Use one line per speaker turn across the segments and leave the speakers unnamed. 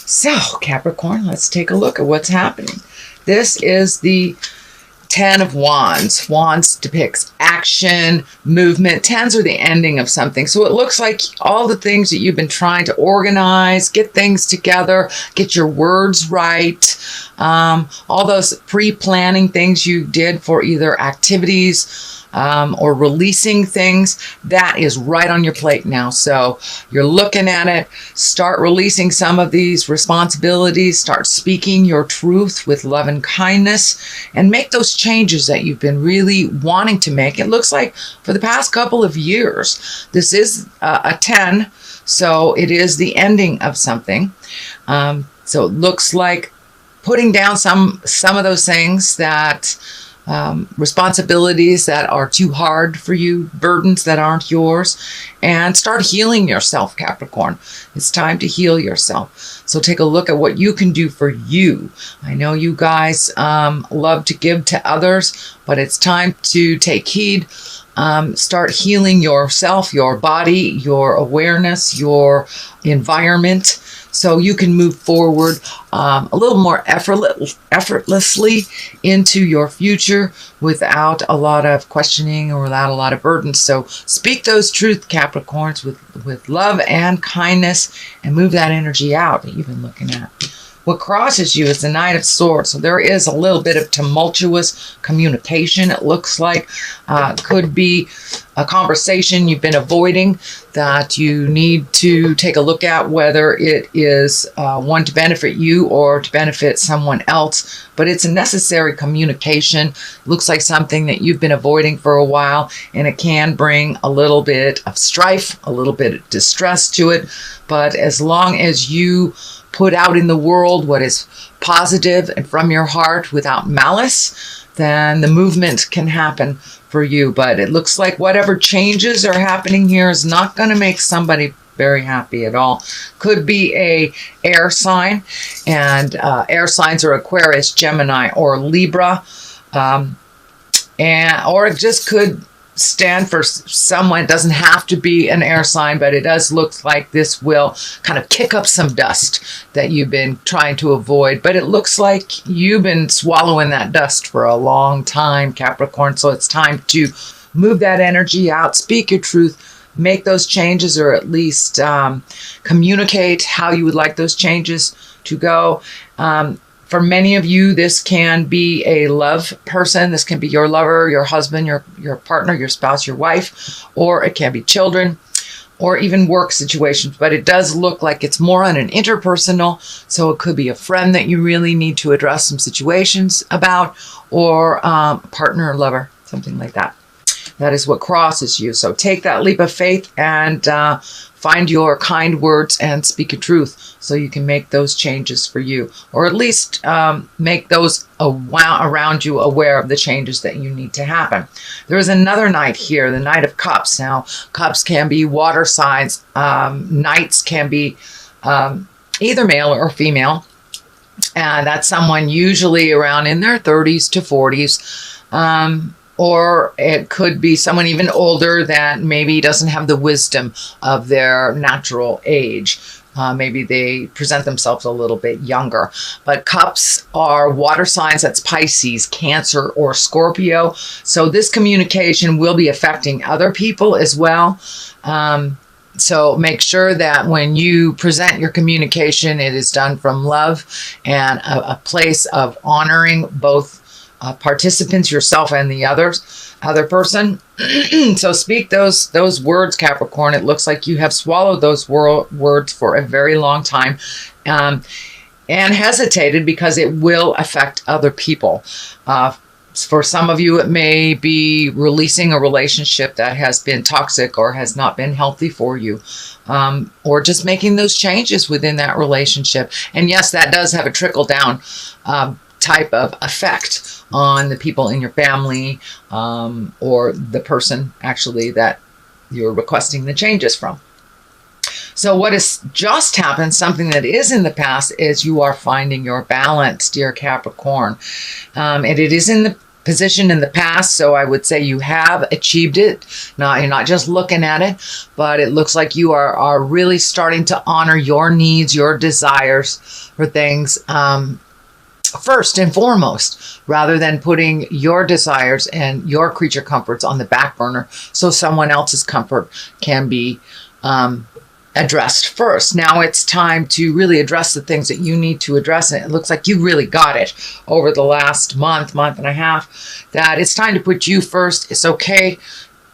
So, Capricorn, let's take a look at what's happening. This is the Ten of Wands. Wands depicts action, movement. Tens are the ending of something. So it looks like all the things that you've been trying to organize, get things together, get your words right, all those pre-planning things you did for either activities or releasing things, that is right on your plate now. So you're looking at it, start releasing some of these responsibilities, start speaking your truth with love and kindness, and make those changes that you've been really wanting to make. It looks like for the past couple of years, this is a 10, so it is the ending of something. So it looks like putting down some of those things that responsibilities that are too hard for you, burdens that aren't yours, and start healing yourself, Capricorn. It's time to heal yourself. So take a look at what you can do for you. I know you guys love to give to others, but it's time to take heed. Start healing yourself, your body, your awareness, your environment, so you can move forward a little more effortlessly into your future without a lot of questioning or without a lot of burdens. So speak those truth, Capricorns, with love and kindness, and move that energy out that you've been looking at. What crosses you is the Knight of Swords. So there is a little bit of tumultuous communication, it looks like. Could be a conversation you've been avoiding that you need to take a look at, whether it is one to benefit you or to benefit someone else. But it's a necessary communication. Looks like something that you've been avoiding for a while, and it can bring a little bit of strife, a little bit of distress to it. But as long as you put out in the world what is positive and from your heart without malice, then the movement can happen for you. But it looks like whatever changes are happening here is not going to make somebody very happy at all. Could be a air sign, and air signs are Aquarius, Gemini, or Libra, or it just could stand for someone. It doesn't have to be an air sign, but it does look like this will kind of kick up some dust that you've been trying to avoid. But it looks like you've been swallowing that dust for a long time, Capricorn. So it's time to move that energy out, speak your truth, make those changes, or at least communicate how you would like those changes to go. For many of you, this can be a love person. This can be your lover, your husband, your partner, your spouse, your wife, or it can be children, or even work situations. But it does look like it's more on an interpersonal. So it could be a friend that you really need to address some situations about, or a partner or lover, something like that. That is what crosses you. So take that leap of faith and find your kind words and speak your truth, so you can make those changes for you, or at least make those around you aware of the changes that you need to happen. There is another Knight here, the Knight of Cups. Now, cups can be water signs. Knights can be either male or female. And that's someone usually around in their 30s to 40s. Or it could be someone even older that maybe doesn't have the wisdom of their natural age. Maybe they present themselves a little bit younger. But cups are water signs. That's Pisces, Cancer, or Scorpio. So this communication will be affecting other people as well. So make sure that when you present your communication, it is done from love and a place of honoring both participants, yourself and the other person. So speak those words, Capricorn. It looks like you have swallowed those words for a very long time, and hesitated because it will affect other people. For some of you, it may be releasing a relationship that has been toxic or has not been healthy for you, or just making those changes within that relationship. And yes, that does have a trickle down type of effect on the people in your family, or the person actually that you're requesting the changes from. So what has just happened, something that is in the past, is you are finding your balance, dear Capricorn. And it is in the position in the past, so I would say you have achieved it. Now, you're not just looking at it, but it looks like you are really starting to honor your needs, your desires for things first and foremost, rather than putting your desires and your creature comforts on the back burner so someone else's comfort can be addressed first. Now it's time to really address the things that you need to address. And it looks like you really got it over the last month and a half, that it's time to put you first. It's okay.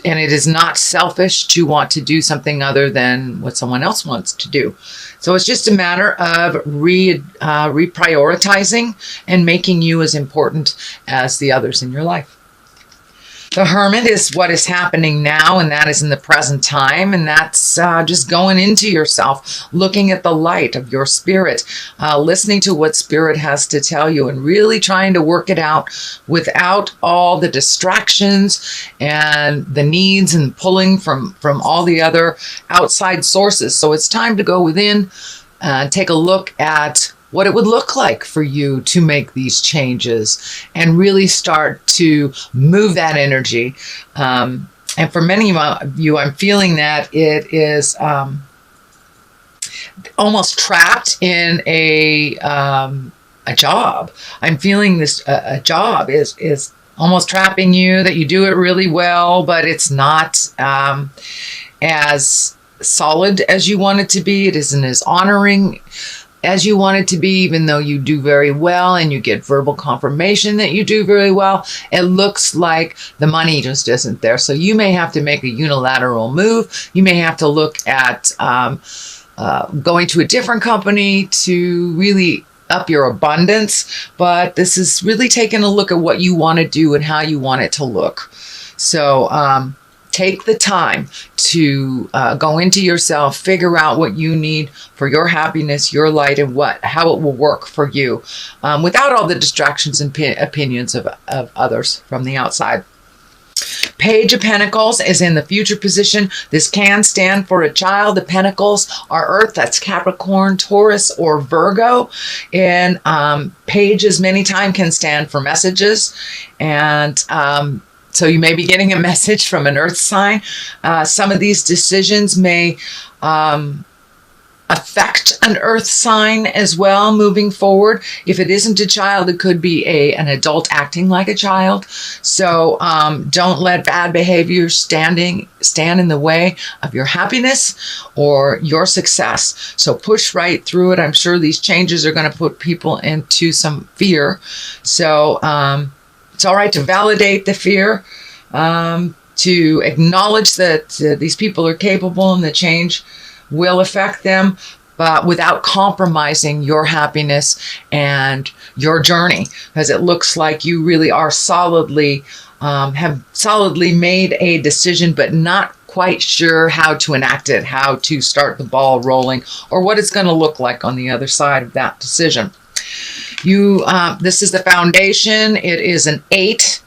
And it is not selfish to want to do something other than what someone else wants to do. So it's just a matter of reprioritizing and making you as important as the others in your life. The Hermit is what is happening now, and that is in the present time, and that's just going into yourself, looking at the light of your spirit, listening to what spirit has to tell you, and really trying to work it out without all the distractions and the needs and pulling from all the other outside sources. So it's time to go within and take a look at what it would look like for you to make these changes and really start to move that energy. And for many of you, I'm feeling that it is almost trapped in a job. I'm feeling this a job is almost trapping you, that you do it really well, but it's not as solid as you want it to be. It isn't as honoring as you want it to be, even though you do very well and you get verbal confirmation that you do very well. It looks like the money just isn't there. So you may have to make a unilateral move. You may have to look at going to a different company to really up your abundance. But this is really taking a look at what you want to do and how you want it to look. So take the time to go into yourself, figure out what you need for your happiness, your light, and how it will work for you without all the distractions and opinions of others from the outside. Page of Pentacles is in the future position. This can stand for a child. The Pentacles are Earth. That's Capricorn, Taurus, or Virgo. And pages many times can stand for messages. And so you may be getting a message from an earth sign. Some of these decisions may affect an earth sign as well moving forward. If it isn't a child, it could be an adult acting like a child. So don't let bad behavior stand in the way of your happiness or your success. So push right through it. I'm sure these changes are going to put people into some fear. So it's all right to validate the fear, to acknowledge that these people are capable and the change will affect them, but without compromising your happiness and your journey, because it looks like you really are have solidly made a decision, but not quite sure how to enact it, how to start the ball rolling, or what it's going to look like on the other side of that decision. This is the foundation. It is an 8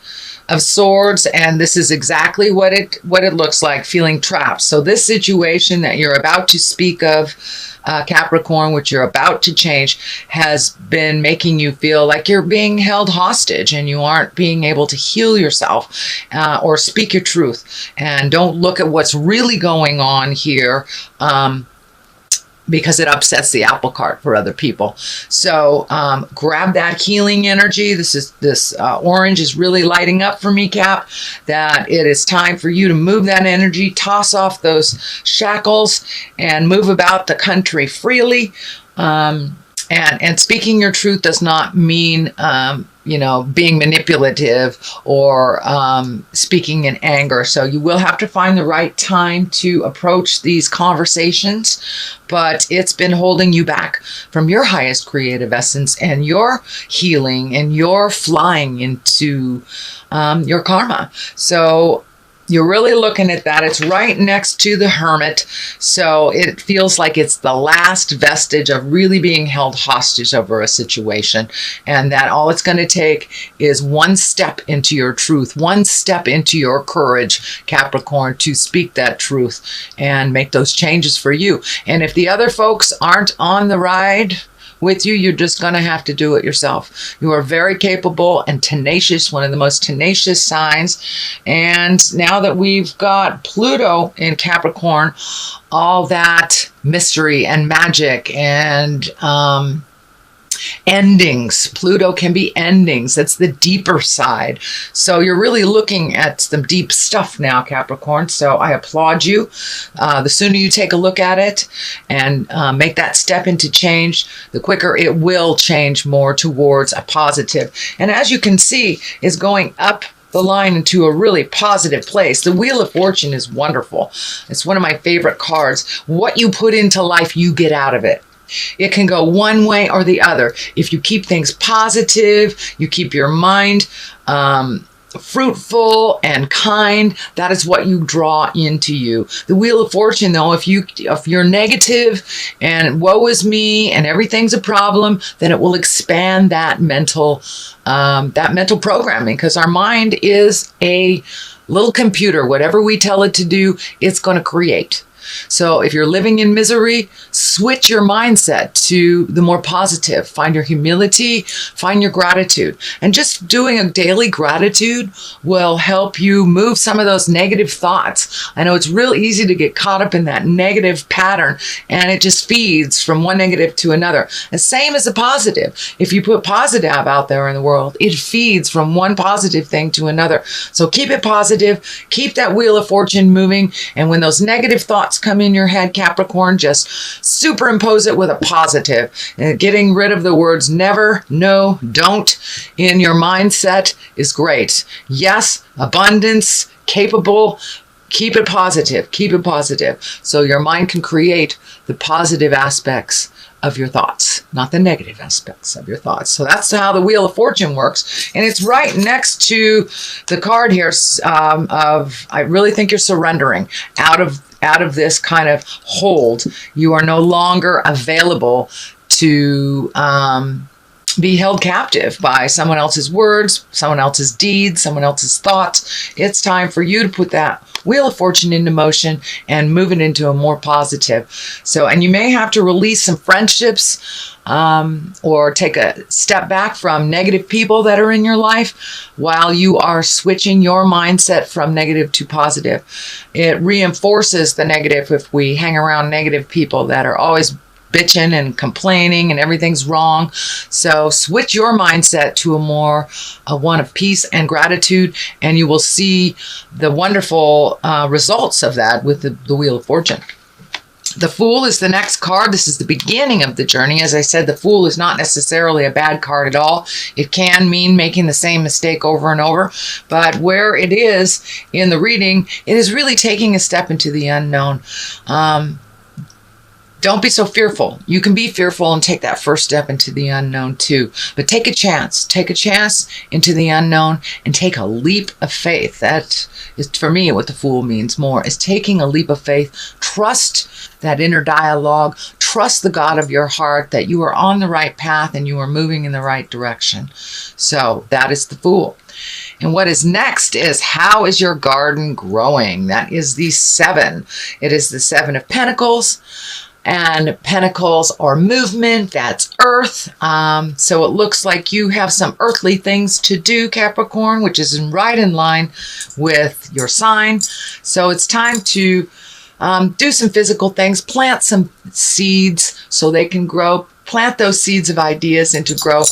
of Swords, and this is exactly what it looks like, feeling trapped. So this situation that you're about to speak of, Capricorn, which you're about to change, has been making you feel like you're being held hostage and you aren't being able to heal yourself or speak your truth. And don't look at what's really going on here, because it upsets the apple cart for other people. So grab that healing energy. This orange is really lighting up for me, Cap, that it is time for you to move that energy, toss off those shackles, and move about the country freely. And speaking your truth does not mean, being manipulative or speaking in anger. So you will have to find the right time to approach these conversations, but it's been holding you back from your highest creative essence and your healing and your flying into your karma. So you're really looking at that. It's right next to the Hermit. So it feels like it's the last vestige of really being held hostage over a situation. And that all it's going to take is one step into your truth, one step into your courage, Capricorn, to speak that truth and make those changes for you. And if the other folks aren't on the ride, with you. You're just going to have to do it yourself. You are very capable and tenacious, one of the most tenacious signs. And now that we've got Pluto in Capricorn, all that mystery and magic and endings. Pluto can be endings. That's the deeper side. So you're really looking at some deep stuff now, Capricorn. So I applaud you. The sooner you take a look at it and make that step into change, the quicker it will change more towards a positive. And as you can see, is going up the line into a really positive place. The Wheel of Fortune is wonderful. It's one of my favorite cards. What you put into life, you get out of it. It can go one way or the other. If you keep things positive, you keep your mind fruitful and kind, that is what you draw into you. The Wheel of Fortune, though, if you're negative and woe is me and everything's a problem, then it will expand that mental programming, because our mind is a little computer. Whatever we tell it to do, it's going to create. So if you're living in misery, switch your mindset to the more positive. Find your humility, find your gratitude. And just doing a daily gratitude will help you move some of those negative thoughts. I know it's real easy to get caught up in that negative pattern, and it just feeds from one negative to another. The same as a positive. If you put positive out there in the world, it feeds from one positive thing to another. So keep it positive, keep that Wheel of Fortune moving, and when those negative thoughts come in your head, Capricorn, just superimpose it with a positive. And getting rid of the words never, no, don't in your mindset is great. Yes, abundance, capable. Keep it positive. Keep it positive. So your mind can create the positive aspects of your thoughts, not the negative aspects of your thoughts. So that's how the Wheel of Fortune works. And it's right next to the card here of, I really think you're surrendering out of this kind of hold. You are no longer available to be held captive by someone else's words, someone else's deeds, someone else's thoughts. It's time for you to put that Wheel of Fortune into motion and move it into a more positive. So, and you may have to release some friendships or take a step back from negative people that are in your life while you are switching your mindset from negative to positive. It reinforces the negative if we hang around negative people that are always bitching and complaining and everything's wrong. So switch your mindset to a one of peace and gratitude, and you will see the wonderful results of that with the Wheel of Fortune. The Fool is the next card. This is the beginning of the journey. As I said, the Fool is not necessarily a bad card at all. It can mean making the same mistake over and over. But where it is in the reading, it is really taking a step into the unknown. Don't be so fearful. You can be fearful and take that first step into the unknown too. But take a chance. Take a chance into the unknown and take a leap of faith. That is, for me, what the Fool means more, is taking a leap of faith. Trust that inner dialogue. Trust the God of your heart that you are on the right path and you are moving in the right direction. So that is the Fool. And what is next is, how is your garden growing? That is the 7. It is the 7 of Pentacles. And pentacles are movement, that's earth. So it looks like you have some earthly things to do, Capricorn, which is right in line with your sign. So it's time to do some physical things, plant some seeds so they can grow. Plant those seeds of ideas into grow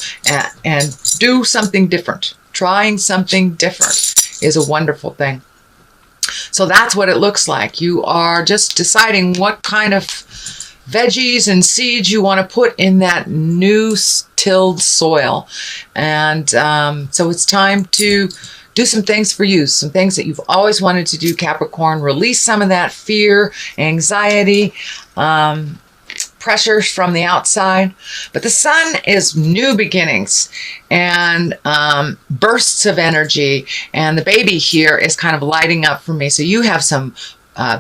and do something different. Trying something different is a wonderful thing. So that's what it looks like. You are just deciding what kind of veggies and seeds you want to put in that new tilled soil. And so it's time to do some things for you, some things that you've always wanted to do, Capricorn. Release some of that fear, anxiety, pressures from the outside. But the sun is new beginnings and bursts of energy. And the baby here is kind of lighting up for me. So you have some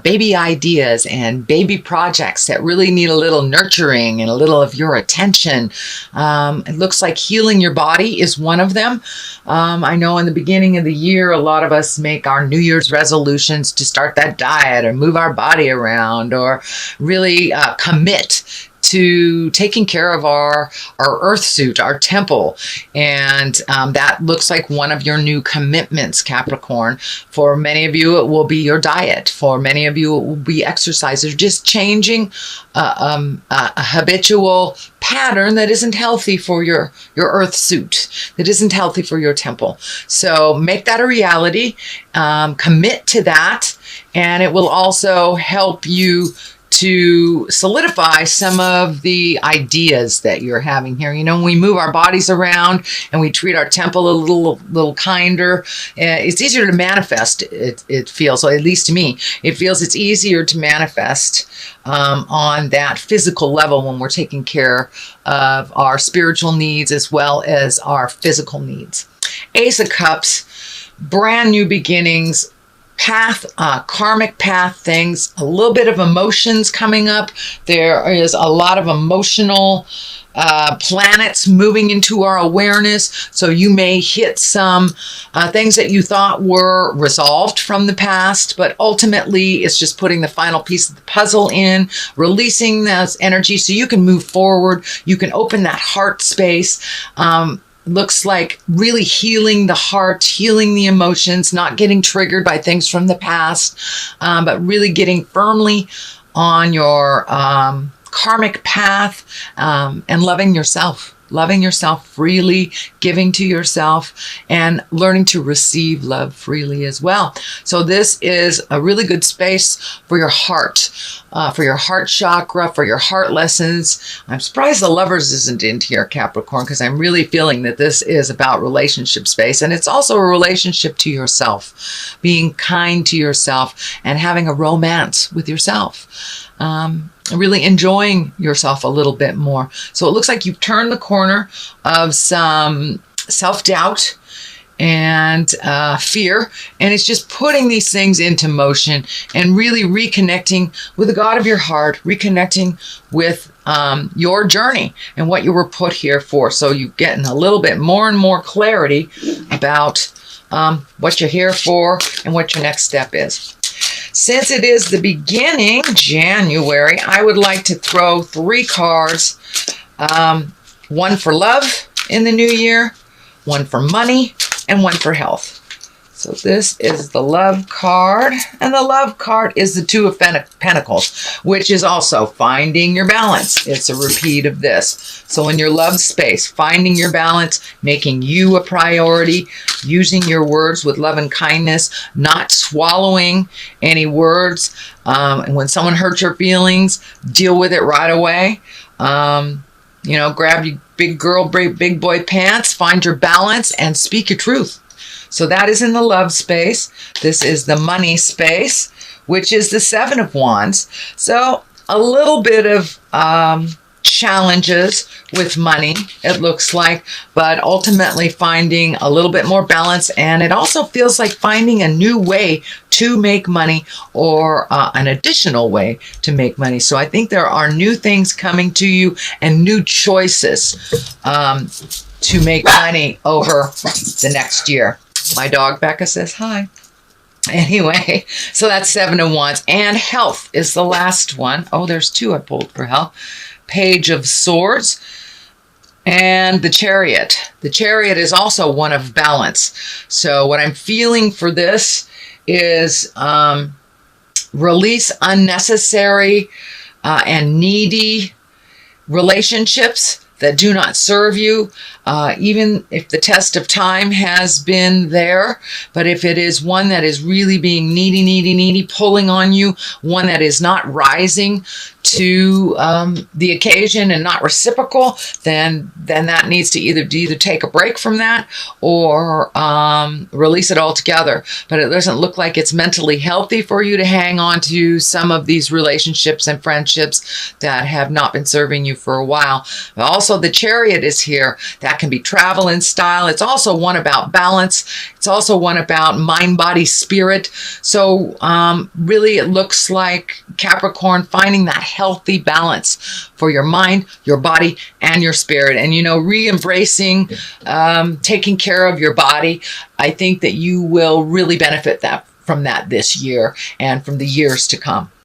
baby ideas and baby projects that really need a little nurturing and a little of your attention. It looks like healing your body is one of them. I know in the beginning of the year, a lot of us make our New Year's resolutions to start that diet or move our body around or really commit to taking care of our earth suit, our temple. And that looks like one of your new commitments, Capricorn. For many of you, it will be your diet. For many of you, it will be exercise. Or just changing a habitual pattern that isn't healthy for your earth suit, that isn't healthy for your temple. So make that a reality, commit to that, and it will also help you to solidify some of the ideas that you're having here. You know, when we move our bodies around and we treat our temple a little kinder, it's easier to manifest. It feels, or at least to me, it feels it's easier to manifest on that physical level when we're taking care of our spiritual needs as well as our physical needs. Ace of Cups, brand new beginnings, karmic path things, a little bit of emotions coming up. There is a lot of emotional planets moving into our awareness. So you may hit some things that you thought were resolved from the past, but ultimately it's just putting the final piece of the puzzle in, releasing those energy so you can move forward. You can open that heart space. Looks like really healing the heart, healing the emotions, not getting triggered by things from the past, but really getting firmly on your karmic path, and loving yourself freely, giving to yourself, and learning to receive love freely as well. So this is a really good space for your heart chakra, for your heart lessons. I'm surprised the Lovers isn't in here, Capricorn, because I'm really feeling that this is about relationship space. And it's also a relationship to yourself, being kind to yourself and having a romance with yourself. Really enjoying yourself a little bit more. So it looks like you've turned the corner of some self-doubt and fear, and it's just putting these things into motion and really reconnecting with the God of your heart, reconnecting with your journey and what you were put here for. So you're getting a little bit more and more clarity about what you're here for and what your next step is. Since it is the beginning, January, I would like to throw 3 cards. One for love in the new year, one for money, and one for health. So this is the love card, and the love card is the 2 of Pentacles, which is also finding your balance. It's a repeat of this. So in your love space, finding your balance, making you a priority, using your words with love and kindness, not swallowing any words. And when someone hurts your feelings, deal with it right away. You know, grab your big girl, big boy pants, find your balance, and speak your truth. So that is in the love space. This is the money space, which is the 7 of Wands. So a little bit of challenges with money, it looks like, but ultimately finding a little bit more balance. And it also feels like finding a new way to make money, or an additional way to make money. So I think there are new things coming to you and new choices to make money over the next year. My dog Becca says hi. Anyway, so that's 7 of Wands. And health is the last one. Oh, there's 2 I pulled for health. Page of Swords and the Chariot. The Chariot is also one of balance. So what I'm feeling for this is release unnecessary and needy relationships that do not serve you, even if the test of time has been there. But if it is one that is really being needy, pulling on you, one that is not rising to the occasion and not reciprocal, then that needs to either take a break from that or release it altogether. But it doesn't look like it's mentally healthy for you to hang on to some of these relationships and friendships that have not been serving you for a while. Also, the Chariot is here. That can be travel and style. It's also one about balance. It's also one about mind, body, spirit. So really it looks like Capricorn finding that healthy balance for your mind, your body, and your spirit. And, you know, re-embracing, taking care of your body. I think that you will really benefit from that this year and from the years to come.